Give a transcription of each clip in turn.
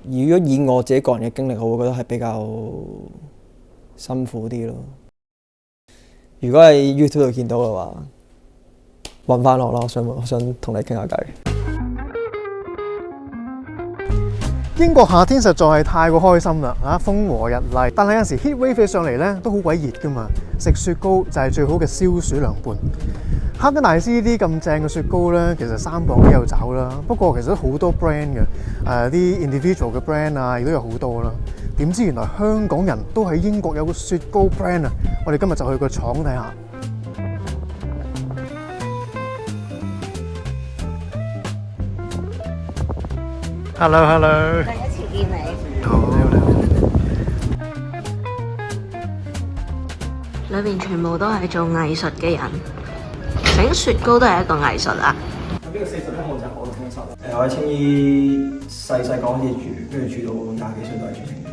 如果以我自己個人嘅經歷，我會覺得係比較辛苦啲咯。如果喺 YouTube 度見到嘅話，揾翻我啦，我想同你傾下偈。英國夏天實在係太過開心啦，風和日麗。但係有陣時 heat wave 上嚟咧都好鬼熱噶嘛，食雪糕就係最好嘅消暑涼拌。哈根達斯呢啲咁正嘅雪糕咧，其實3磅幾有找啦。不過其實都好多 brand 嘅，啲 individual 嘅 brand 啊，亦都有好多啦。點知原來香港人都喺英國有個雪糕 brand 啊！我哋今日就去個廠睇下。Hello。第一次見你。好，裏邊全部都係做藝術嘅人，整雪糕都係一個藝術啊！咁呢個41號就係我嘅工室。我喺青衣細個開始住，跟住住到20幾歲都係住青衣。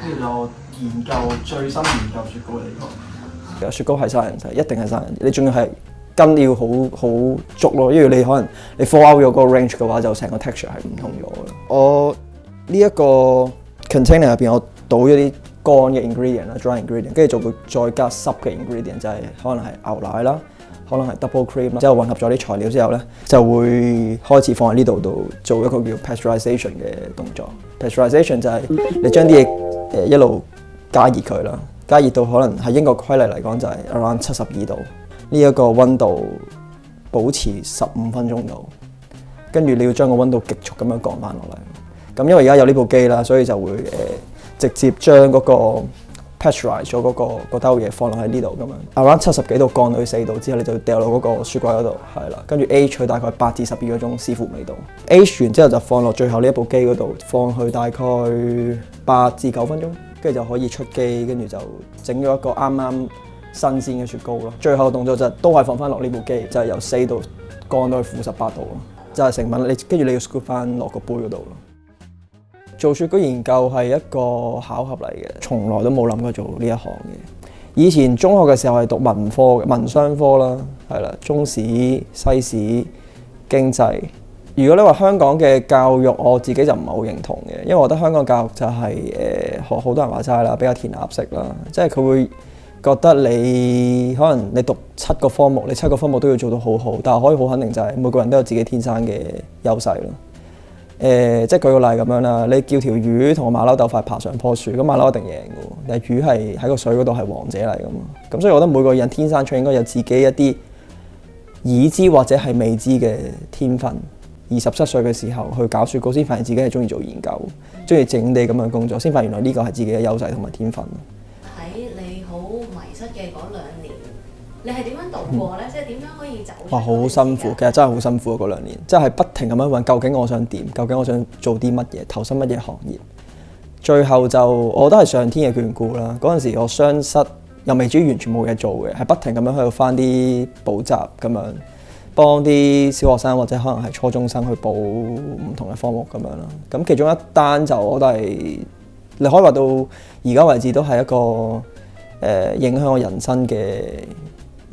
跟住就研究最新研究雪糕嚟講。雪糕係生人仔，一定係生人。你仲要係筋要好足咯，因為你可能你 fall out 咗個 range 嘅話，就成個 texture 係唔同咗嘅。我呢一個 container 入邊，我倒咗啲乾嘅 ingredient 啦 ，dry ingredient， 跟住就會再加濕嘅 ingredient， 就係可能係牛奶啦，可能係 double cream 啦，之後混合咗啲材料之後咧，就會開始放喺呢度做一個叫 pasteurization 嘅動作。pasteurization 就係你將啲嘢一路加熱佢啦。加熱到可能喺英國規例嚟講就係 around 72度，呢一個溫度保持15分鐘度，跟住你要將個溫度極速咁樣降翻落嚟。咁因為而家有呢部機啦，所以就會直接將嗰個 pasteurize 咗嗰兜嘢放落喺呢度咁樣。around 70幾度降到去4度之後，你就掉落嗰個雪櫃嗰度，係啦。跟住 age 佢大概8至12個鐘，視乎味道。age 完之後就放落最後呢一部機嗰度，放去大概8至9分鐘。跟住就可以出機，跟住就整咗一個啱啱新鮮嘅雪糕咯。最後動作就都係放翻落呢部機，就係由4度降到去-18度咯。就係成品，跟住你要 scoop 翻落個杯嗰度咯。做雪糕研究係一個巧合嚟嘅，從來都冇諗過做呢一行嘅。以前中學嘅時候係讀文科嘅，文商科啦，係啦，中史、西史、經濟。如果你話香港嘅教育，我自己就唔係好認同嘅，因為我覺得香港教育就係學好多人話齋啦，比較填鴨式啦，即係佢會覺得你可能你讀7個科目，你7個科目都要做到好好，但係可以好肯定就係每個人都有自己天生嘅優勢咯。即係舉個例咁樣啦，你叫條魚同個馬騮鬥快爬上棵樹，咁馬騮一定贏嘅喎，但係魚係喺個水嗰度係王者嚟㗎嘛。咁所以我覺得每個人天生出應該有自己一啲已知或者係未知嘅天分。27歲嘅時候去搞雪糕，先發現自己係中意做研究，中意整地咁樣工作，先發現原來呢個係自己嘅優勢同埋天分。喺你好迷失嘅嗰2年，你係點樣度過咧？即係點樣可以走出？哇，好辛苦，其實真係好辛苦嗰2年，即係不停咁樣揾究竟我想點，究竟我想做啲乜嘢，投身乜嘢行業。最後就我覺得係上天嘅眷顧啦。嗰陣時我雙失又未至於完全冇嘢做嘅，係不停咁樣喺度返啲補習咁樣。幫啲小學生或者可能係初中生去報唔同嘅科目咁樣啦。咁其中一單就我都係你可以話到而家為止都係一個影響我人生嘅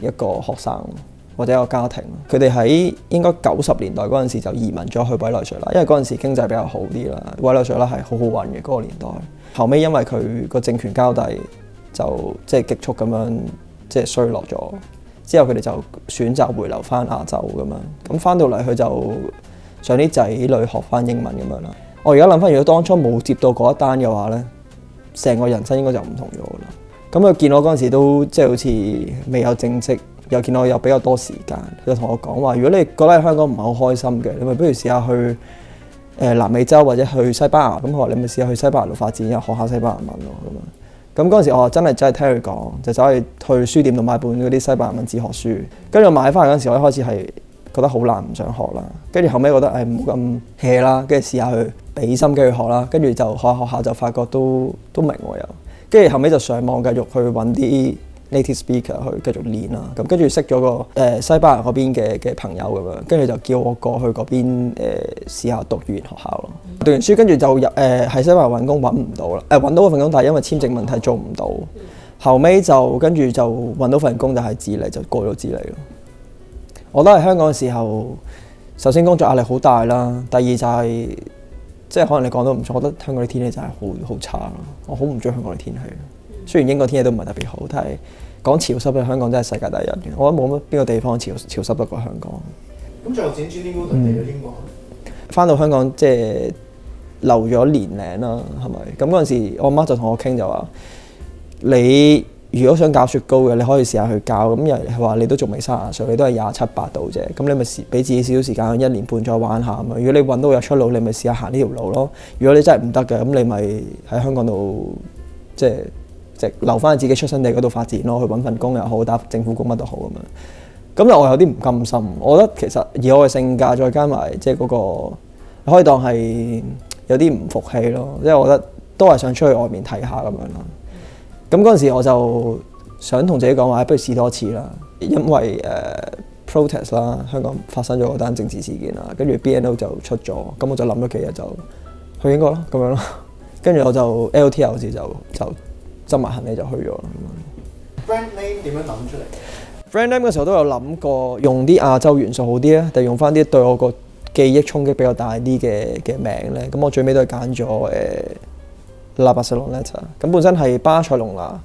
一個學生或者一個家庭。佢哋喺應該90年代嗰陣時就移民咗去委內瑞拉，因為嗰陣時經濟比較好啲啦。委內瑞拉係好好運嘅嗰個年代。後尾因為佢個政權交替，就即係極速咁樣即係衰落咗。之後佢哋就選擇回流翻亞洲咁樣，咁翻到嚟佢就想啲仔女學翻英文咁樣啦。我而家諗翻，如果當初冇接到嗰一單嘅話咧，成個人生應該就唔同咗啦。咁佢見我嗰陣時都即係好似未有正職，又見我有比較多時間，佢就同我講話：如果你覺得喺香港唔係好開心嘅，你咪不如試下去南美洲或者去西班牙。咁佢話你咪試下去西班牙度發展，然後學下西班牙文咯咁樣。咁嗰陣時我真係聽佢講，就走去書店度買本嗰啲西班牙文字學書。跟住我買翻嚟嗰陣時，我一開始係覺得好難，唔想學啦。跟住後尾覺得唔好咁 hea 啦，跟住試下去俾心機去學啦。跟住就學下就發覺都明喎又。跟住後尾就上網繼續去揾啲 native speaker 去繼續練啦。咁跟住識咗個西班牙嗰邊嘅朋友咁樣，跟住就叫我過去嗰邊試下讀語言學校咯。讀完書跟住就入喺西班牙揾工揾唔到啦，揾到嗰份工，但係因為簽證問題做唔到，後尾就跟住就揾到份工就係智利，就過咗智利咯。我覺得喺香港嘅時候，首先工作壓力好大啦，第二就係、即係可能你講得唔錯，我覺得香港啲天氣真係好差咯。我好唔中意香港嘅天氣。雖然英國天氣都唔係特別好，但係講潮濕咧，香港真係世界第一嘅。我覺得冇乜邊個地方潮濕得過香港。咁最後輾轉英國嚟咗英國，翻到香港即係留咗年零啦，係咪？咁嗰陣時，我媽就同我傾就話：你如果想教雪糕嘅，你可以試下去教。咁又係話你都仲未30歲，你都係27、8度啫。咁你咪俾自己少少時間，1年半再玩下嘛。如果你揾到有出路，你咪試下行呢條路咯。如果你真係唔得嘅，咁你咪喺香港度即係留翻自己出生地嗰度發展咯，去揾份工又好，打政府工乜都好咁樣。咁但我有啲唔甘心，我覺得其實以我嘅性格，再加埋即係嗰個，可以當係有啲唔服氣咯。即係我覺得都係想出去外面睇下咁樣啦。咁嗰陣時我就想同自己講話，不如試多次啦。因為protest 啦，香港發生咗嗰單政治事件啦，跟住 BNO 就出咗，咁我就諗咗幾日就去英國咯，咁樣咯。跟住我就 LTL 時就執埋行李就去咗啦。brand name 點樣諗出嚟 brand name 嘅時候都有諗過用啲亞洲元素好啲啊，定用翻啲對我個記憶衝擊比較大啲嘅名咧。咁我最尾都係揀咗La Barceloneta。咁本身係巴塞隆拿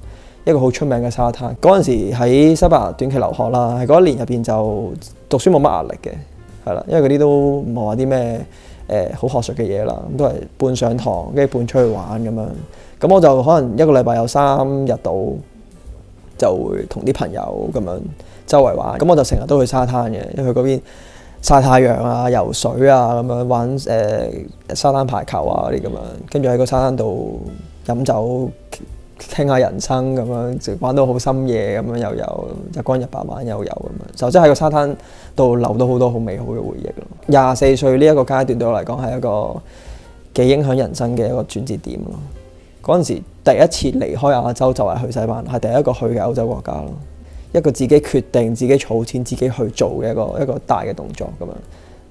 一個好出名嘅沙灘。嗰陣時喺西班牙短期留學啦，喺嗰一年入邊就讀書冇乜壓力嘅，係啦，因為嗰啲都唔係話啲咩好學術嘅嘢啦，咁都係半上堂跟住半出去玩咁樣。咁我就可能一個禮拜有3日到，就會同啲朋友咁樣周圍玩。咁我就成日都去沙灘嘅，因為佢嗰邊曬太陽啊、游水啊咁樣玩沙灘排球啊嗰啲咁樣，跟住喺個沙灘度飲酒傾下人生咁樣，玩到好深夜咁樣，又有日光日白玩又有咁樣，就即係喺個沙灘度留到好多好美好嘅回憶咯。24歲呢一個階段對我嚟講係一個幾影響人生嘅一個轉折點咯。嗰陣時第一次離開亞洲就係去西班牙，係第一個去嘅歐洲國家咯。一個自己決定、自己儲錢、自己去做嘅一個大嘅動作咁樣。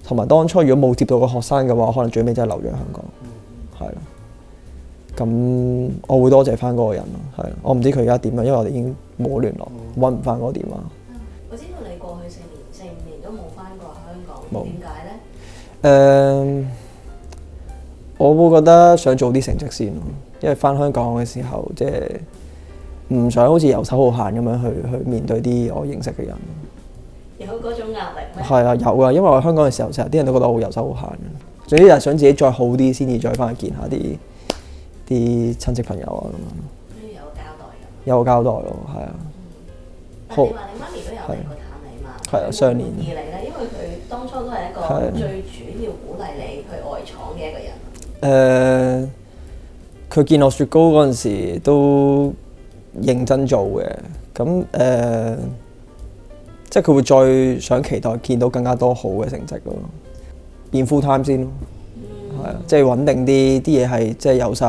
同埋當初如果冇接到個學生嘅話，可能最尾真係留咗喺香港。係咯。咁我會多謝翻嗰個人咯。係咯。我唔知佢而家點啊，因為我哋已經冇聯絡，揾唔翻嗰個電話。我知道你過去4、5年都冇翻過香港，冇。點解咧？我會覺得想做啲成績先咯，因為翻香港嘅時候即係唔想好似遊手好閒咁樣去面對啲我認識嘅人。有嗰種壓力咩？係啊，有啊，因為我喺香港嘅時候，成日啲人都覺得我遊手好閒嘅。總之就係想自己再好啲，先至再翻去見下啲親戚朋友啊咁樣。有交代㗎。有交代咯，係啊。好。你話你媽咪都有嚟過探你嘛？係啊，上年。滿意你咧，因為佢當初都係一個最主要鼓勵你去外闖嘅一個人。佢見我雪糕嗰陣時都認真做嘅，咁即係佢會再想期待見到更加多好嘅成績咯，變 full time 先咯，係啊，即係穩定啲嘢係即係有晒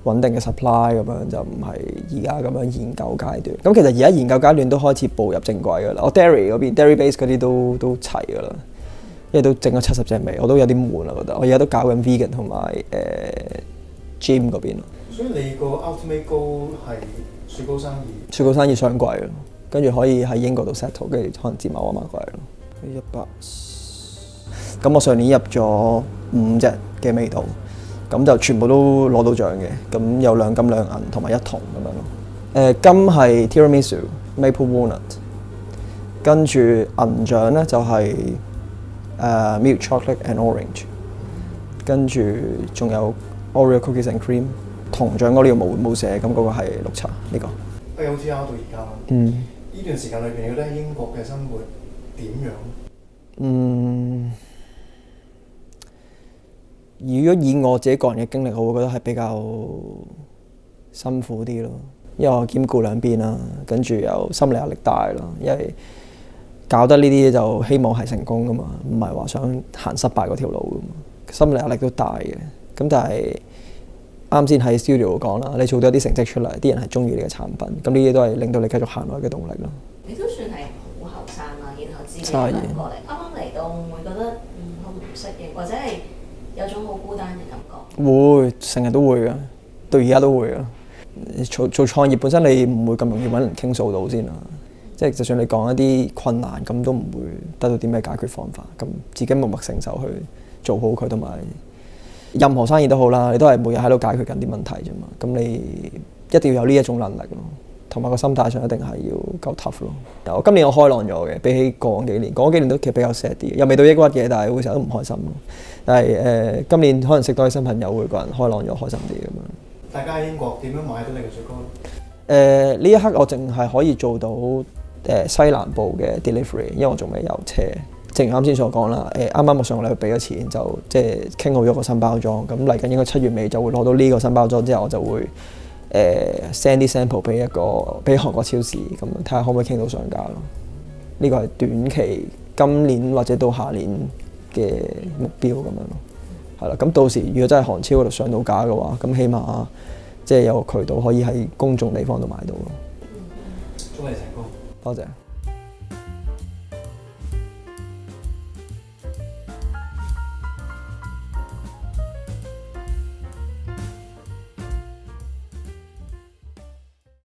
穩定嘅 supply 咁樣，就唔係而家咁樣研究階段。咁其實而家研究階段都開始步入正軌㗎啦。我 dairy 嗰邊 dairy base 嗰啲都齊㗎啦，因為都整咗70隻味，我都有啲悶啦覺得。我而家都搞緊 vegan 同埋gym 嗰邊咯。所以你個 ultimate goal 係雪糕生意？雪糕生意雙櫃咯，跟住可以喺英國度 settle， 跟住可能接埋我媽過嚟咯。100。咁我上年入咗5隻嘅味道，咁就全部都攞到獎嘅。咁有2金2銀同埋1銅咁樣咯。金係 Tiramisu Maple Walnut， 跟住銀獎咧就係Milk Chocolate and Orange， 跟住仲有 Oreo Cookies and Cream。銅獎嗰呢個冇寫，咁嗰個係綠茶呢個。LTL 到而家，呢段時間裏邊，你覺得喺英國嘅生活點樣？如果以我自己個人嘅經歷，我會覺得係比較辛苦啲咯，因為我兼顧2邊啦，跟住又心理壓力大啦，因為搞得呢啲嘢就希望係成功噶嘛，唔係話想行失敗嗰條路噶嘛，心理壓力都大嘅。咁但係啱先喺 studio 講啦，你做到一啲成績出嚟，啲人係中意你嘅產品，咁呢啲都係令到你繼續行落去嘅動力咯。你都算係好後生啦，然後自己過嚟，啱啱嚟到會唔會覺得好唔適應，或者係有種好孤單嘅感覺？會，成日都會㗎，到而家都會㗎。做創業本身你唔會咁容易揾人傾訴到先啦。即係就算你講一啲困難，咁都唔會得到啲咩解決方法。咁自己默默承受去做好佢，同埋任何生意都好啦，你都係每日喺度解決緊啲問題啫嘛。咁你一定要有呢一種能力咯，同埋個心態上一定係要夠 tough 咯。今年我開朗咗嘅，比起過往幾年都其實比較 sad 啲，又未到抑鬱嘅，但係會成日都唔開心咯。但係今年可能識多啲新朋友，會個人開朗咗，開心啲咁樣。大家喺英國點樣買到你嘅雪糕？呢一刻我淨係可以做到西南部嘅 delivery， 因為我仲未有車。正如啱先所講啦，啱啱我上個禮拜俾咗錢，就即係傾好咗個新包裝。咁嚟緊應該7月尾就會攞到呢個新包裝之後，我就會send 啲 sample 俾韓國超市，咁睇下可唔可以傾到上架咯。呢個係短期今年或者到下年嘅目標咁樣咯。係啦，咁到時如果真係韓超嗰度上到架嘅話，咁起碼即係有個渠道可以喺公眾地方度買到咯。祝你成功！多謝。